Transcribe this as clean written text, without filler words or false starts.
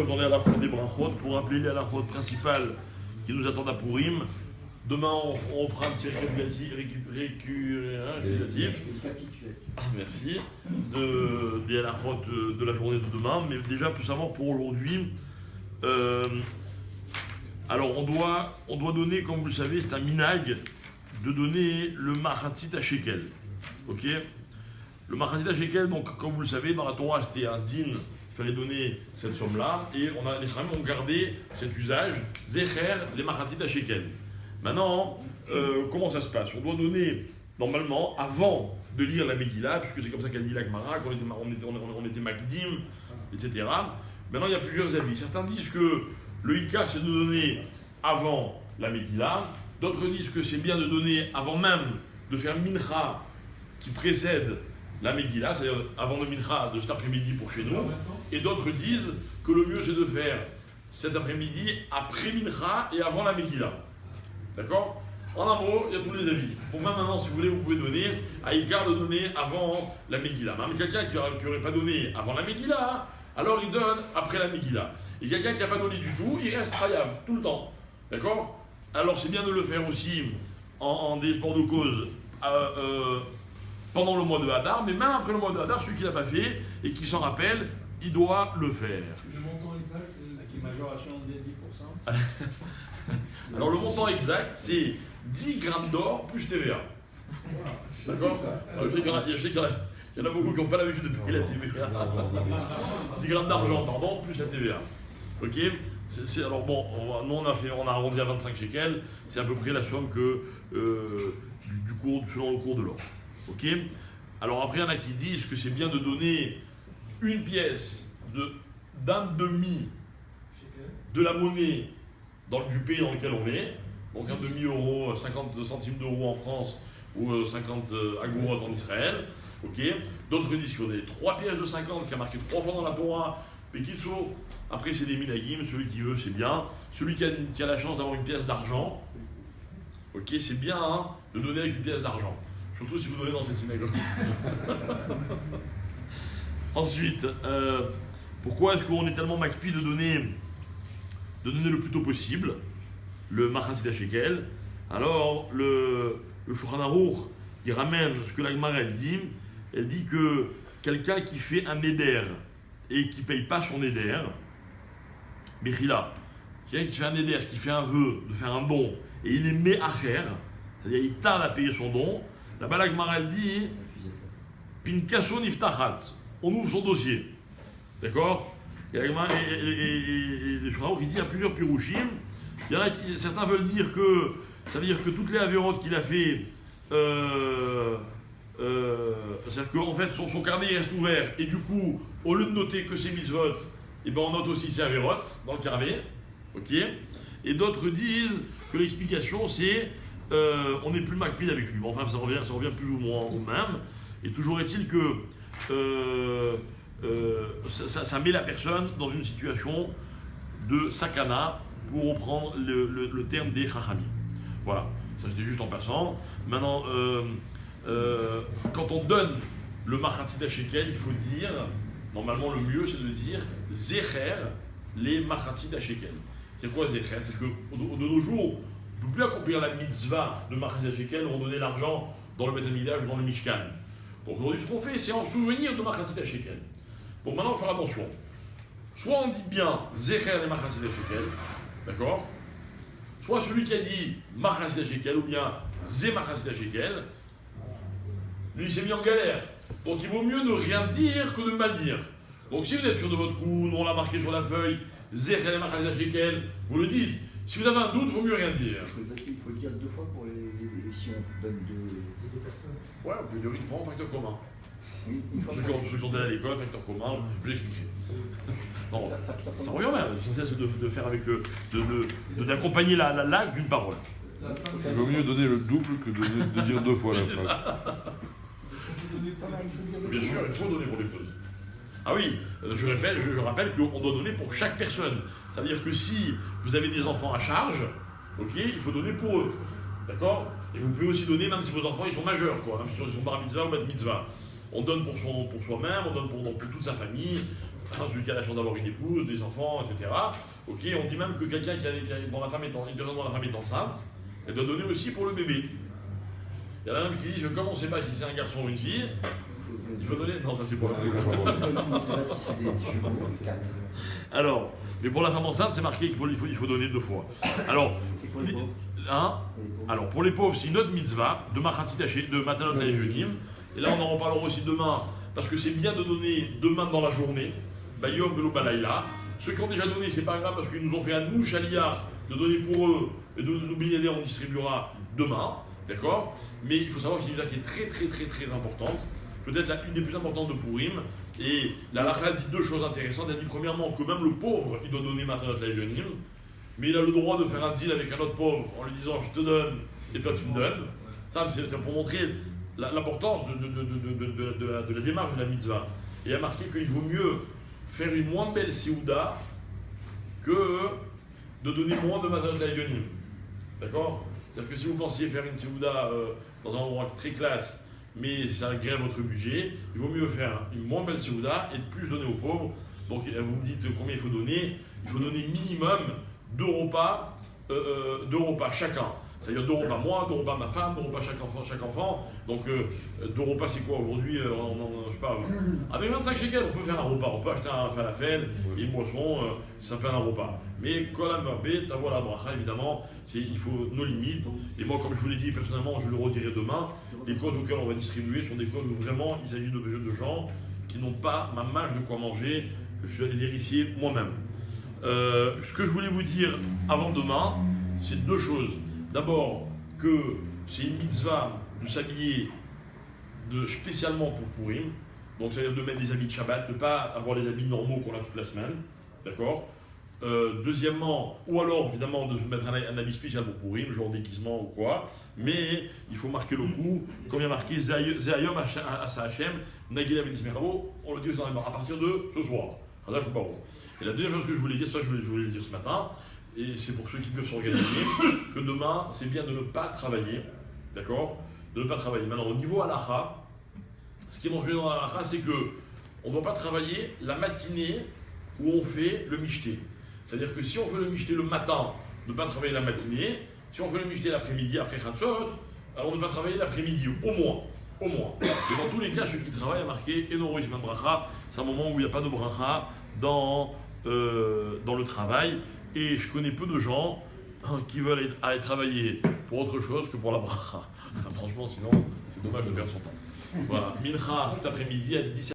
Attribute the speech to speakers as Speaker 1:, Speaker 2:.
Speaker 1: Dans les halachot des brachot, pour rappeler les halachot principales qui nous attendent à Purim. Demain, on fera un petit récapitulatif. Merci. Des halachot de la journée de demain. Mais déjà, pour savoir pour aujourd'hui. Alors, on doit donner, comme vous le savez, c'est un minag de donner le machatzit à shekel. Ok. Le machatzit à shekel, donc, comme vous le savez, dans la Torah, c'était un din. Il fallait donner cette somme-là, et les Chachamim ont gardé cet usage, Zecher, les machatzit à shekel. Maintenant, comment ça se passe? On doit donner, normalement, avant de lire la Megillah, puisque c'est comme ça qu'elle dit la Gemara, qu'on était Makdim, etc. Maintenant, il y a plusieurs avis. Certains disent que le Hikar, c'est de donner avant la Megillah. D'autres disent que c'est bien de donner avant même de faire Mincha, qui précède la Megillah, c'est-à-dire avant le Mincha de cet après-midi pour chez nous. Et d'autres disent que le mieux c'est de faire cet après-midi après Mincha et avant la Megillah. D'accord? En un mot, il y a tous les avis. Pour moi maintenant, si vous voulez, vous pouvez donner à Ikar de donner avant la Megillah. Mais quelqu'un qui n'aurait pas donné avant la Megillah, alors il donne après la Megillah. Et quelqu'un qui n'a pas donné du tout, il reste chayav tout le temps. D'accord? Alors c'est bien de le faire aussi en désespoir de cause pendant le mois de Hadar, mais même après le mois de Hadar, celui qui ne l'a pas fait et qui s'en rappelle, il doit le faire.
Speaker 2: Le montant exact, c'est majoration des 10%.
Speaker 1: Alors le montant exact, c'est 10 grammes d'or plus TVA. D'accord? Je sais qu'il y en a beaucoup qui n'ont pas l'habitude de payer la TVA. 10 grammes d'argent, pardon, plus la TVA. Ok? Alors bon, nous on a arrondi à 25 shekels, c'est à peu près la somme que selon le cours de l'or. Ok? Alors après, il y en a qui disent que c'est bien de donner une pièce d'un demi de la monnaie du pays dans lequel on est, donc un demi-euro, 50 centimes d'euros en France ou 50 agourotes en Israël. Ok? D'autres disent qu'il faut donner 3 pièces de 50, ce qui a marqué 3 fois dans la Torah. Mais qu'il sauf, après c'est des minagim, celui qui veut c'est bien. Celui qui a la chance d'avoir une pièce d'argent, ok, c'est bien hein, de donner avec une pièce d'argent. Surtout si vous donnez dans cette synagogue. Ensuite, pourquoi est-ce qu'on est tellement macpi de donner le plus tôt possible le machatzit shekel? Alors, le Shulchan Aruch, il ramène ce que la Gemara elle dit que quelqu'un qui fait un éder et qui ne paye pas son éder, Bechila, quelqu'un qui fait un éder, qui fait un vœu de faire un don, et il est me'acher, c'est-à-dire il tarde à payer son don, là-bas la Gemara elle dit Pinkaso niftachat, on ouvre son dossier. D'accord? Et le Shulchan Aruch il dit il y a plusieurs pirouchim. Il y en a certains veulent dire que ça veut dire que toutes les avérotes qu'il a fait, c'est-à-dire qu'en fait son carnet reste ouvert et du coup au lieu de noter que ses mitzvot, et ben on note aussi ses avérotes dans le carnet. Ok? Et d'autres disent que l'explication c'est on n'est plus macpide avec lui. Bon, enfin ça revient plus ou moins au même. Et toujours est-il que ça met la personne dans une situation de sakana, pour reprendre le terme des chachamim. Voilà, ça c'était juste en passant. Maintenant, quand on donne le machatzit shekel, il faut dire, normalement le mieux c'est de dire zecher les machatzit shekel. C'est quoi zecher? C'est que de nos jours, on ne peut plus accomplir la mitzvah de machatzit shekel où on donnait l'argent dans le Beth Amikdash ou dans le Mishkan. Donc aujourd'hui ce qu'on fait c'est en souvenir de machatzit shekel. Donc maintenant il faut faire attention. Soit on dit bien zecher les machatzit shekel, d'accord? Soit celui qui a dit machatzit shekel ou bien zé machatzit shekel, lui il s'est mis en galère. Donc il vaut mieux ne rien dire que de mal dire. Donc si vous êtes sûr de votre coup, on l'a marqué sur la feuille, zé machatzit shekel, vous le dites. Si vous avez un doute, il vaut mieux rien dire.
Speaker 3: Il faut le dire 2 fois pour si on donne 2 personnes.
Speaker 1: Ouais, on peut dire une fois en facteur commun.
Speaker 3: Oui,
Speaker 1: Ceux qui sont allés à l'école, facteur commun, je vais expliquer. Non, ça revient même, c'est de faire avec d'accompagner la lague d'une parole.
Speaker 4: Il vaut mieux donner le double que de dire 2 fois la phrase.
Speaker 1: Bien sûr, il faut donner pour les pauses. Ah oui, je rappelle qu'on doit donner pour chaque personne. Ça veut dire que si vous avez des enfants à charge, ok, il faut donner pour eux. D'accord? Et vous pouvez aussi donner même si vos enfants ils sont majeurs, quoi, même si ils sont bar mitzvah ou bat mitzvah. On donne pour soi-même, on donne pour toute sa famille. celui qui a la chance d'avoir une épouse, des enfants, etc. Ok, on dit même que quelqu'un dont la femme est une personne dont la femme est enceinte, elle doit donner aussi pour le bébé. Il y en a même qui disent que comme on ne sait pas si c'est un garçon ou une fille, il faut donner. Non, ça c'est pour la
Speaker 3: On ne sait pas si c'est des jumeaux ou 4.
Speaker 1: Alors, mais pour la femme enceinte, c'est marqué qu'il faut donner 2 fois. Alors,
Speaker 3: Et pour les pauvres
Speaker 1: hein, alors pour les pauvres, c'est une autre mitzvah de Machatzit de Matanot Laïjonim. Et là, on en reparlera aussi demain, parce que c'est bien de donner demain dans la journée, Bayom Velo Balayla. Ceux qui ont déjà donné, c'est pas grave, parce qu'ils nous ont fait un nous chaliyar de donner pour eux, et de nous bénédire, on distribuera demain, d'accord? Mais il faut savoir que c'est une mitzvah qui est très importante, peut-être une des plus importantes de Purim. Et la halakha dit 2 choses intéressantes. Elle dit premièrement que même le pauvre, il doit donner Matanot Laïjonim, mais il a le droit de faire un deal avec un autre pauvre en lui disant je te donne et toi tu me donnes. Ça, c'est pour montrer l'importance de la démarche de la mitzvah. Et il a marqué qu'il vaut mieux faire une moins belle séouda que de donner moins de Matanot Laïjonim. D'accord? C'est-à-dire que si vous pensiez faire une séouda dans un endroit très classe, mais ça grève votre budget, il vaut mieux faire une moins belle séouda et de plus donner aux pauvres. Donc vous me dites combien il faut donner. Il faut donner minimum 2 repas chacun. C'est-à-dire 2 repas moi, 2 repas ma femme, 2 repas chaque enfant. Donc 2 repas c'est quoi aujourd'hui je sais pas. Avec 25 shekels, on peut faire un repas. On peut acheter un falafel et une boisson, ça s'appelle un repas. Mais kolam babé, t'avoue la bracha évidemment, il faut nos limites. Et moi, comme je vous l'ai dit personnellement, je le redirai demain, les causes auxquelles on va distribuer sont des causes où vraiment il s'agit de gens qui n'ont pas ma mâche de quoi manger. Je suis allé vérifier moi-même. Ce que je voulais vous dire avant demain, c'est 2 choses. D'abord, que c'est une mitzvah de s'habiller spécialement pour Purim. Donc, c'est-à-dire de mettre des habits de Shabbat, de ne pas avoir les habits normaux qu'on a toute la semaine. D'accord? Deuxièmement, ou alors évidemment de se mettre un habit spécial pour Purim, genre déguisement ou quoi. Mais il faut marquer le coup, comme il y a marqué Zayom Asa Hashem, Nagila Benismeravo, on le dit à partir de ce soir. Et la deuxième chose que je voulais dire, c'est ça que je voulais dire ce matin, et c'est pour ceux qui peuvent s'organiser, que demain, c'est bien de ne pas travailler, d'accord? De ne pas travailler. Maintenant, au niveau halakha, ce qui est mentionné dans la halakha, c'est qu'on ne doit pas travailler la matinée où on fait le mishté. C'est-à-dire que si on fait le mishté le matin, ne pas travailler la matinée. Si on fait le mishté l'après-midi, après Chatzot, alors ne pas travailler l'après-midi, au moins. Et dans tous les cas, ceux qui travaillent a marqué Enoro Isman Bracha, c'est un moment où il n'y a pas de bracha dans le travail. Et je connais peu de gens qui veulent aller travailler pour autre chose que pour la bracha. Franchement, sinon, c'est dommage de perdre son temps. Voilà, Mincha cet après-midi à 17h.